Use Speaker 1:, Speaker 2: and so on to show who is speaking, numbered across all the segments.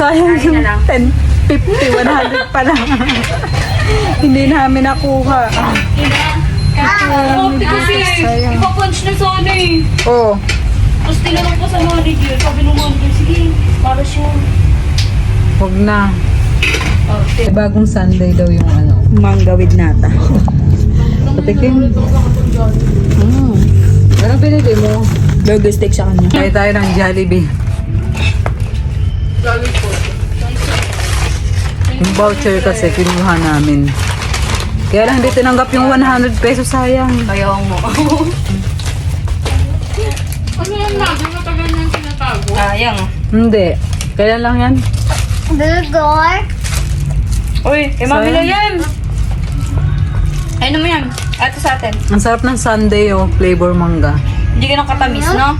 Speaker 1: Sayang
Speaker 2: Kain
Speaker 1: yung
Speaker 2: na lang.
Speaker 1: 10, 50, 100 pa lang. Hindi namin nakuha.
Speaker 2: Ate kasi,
Speaker 1: Sayang.
Speaker 2: ipapunch na sana eh.
Speaker 1: Oh,
Speaker 2: Tapos tinanong ko sa manager, sabi nung manager, sige, para siya.
Speaker 1: wag na. Bagong Sunday daw yung ano. Mangga with nata. Patikin. Anong pinili mo?
Speaker 3: Burger steak sa kanya.
Speaker 1: Kaya tayo ng Jollibee. Yung voucher kasi kinuha namin. Kaya lang hindi tinanggap yung 100 pesos, sayang.
Speaker 2: Kayong mo.
Speaker 4: Ano yan lagi? Matagal na yung tinatago.
Speaker 2: Sayang.
Speaker 1: Hindi. Kaya lang yan.
Speaker 5: Burger.
Speaker 2: Uy, kay mami
Speaker 1: Sayang.
Speaker 2: na yan. Ano mo yan? Ito sa atin.
Speaker 1: Ang sarap ng Sunday, oh. Flavor mangga.
Speaker 2: Hindi ka nang katamis, no?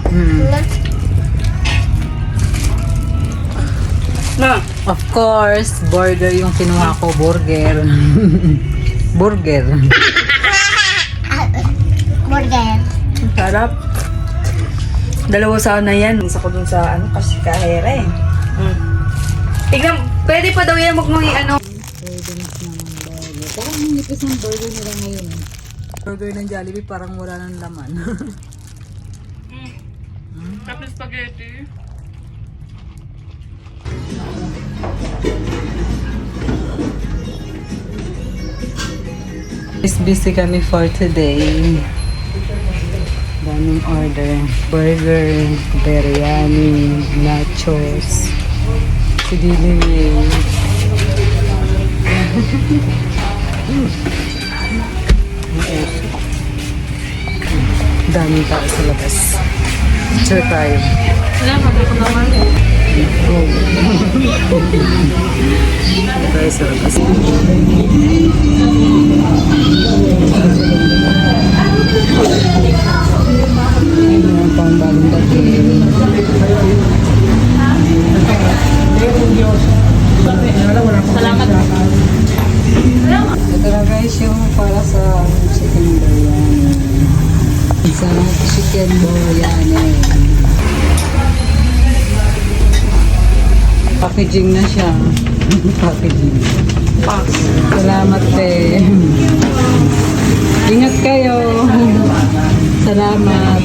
Speaker 2: Na.
Speaker 1: Of course, burger yung kinuha ko. Burger. Burger.
Speaker 5: Burger.
Speaker 3: Sarap. Dalawa sana yan. Isa ko dun sa ano, kasi kahera eh.
Speaker 2: Tignan, pwede pa daw yan magmang ano.
Speaker 1: Parang nipis ng burger nila ngayon. Burger ng Jollibee parang wala ng laman.
Speaker 4: Tapos spaghetti.
Speaker 1: Is busy kami for today. Daming order. Burger, biryani, nachos, sidili. Daming tao sa labas. Picture tayo. Tayo sa labas. Ayan pang bagong dating. Ito na guys yung para sa chicken biryani. Sa chicken biryani. Packaging na siya. Packaging. Salamat eh. Ingat kayo. Salamat.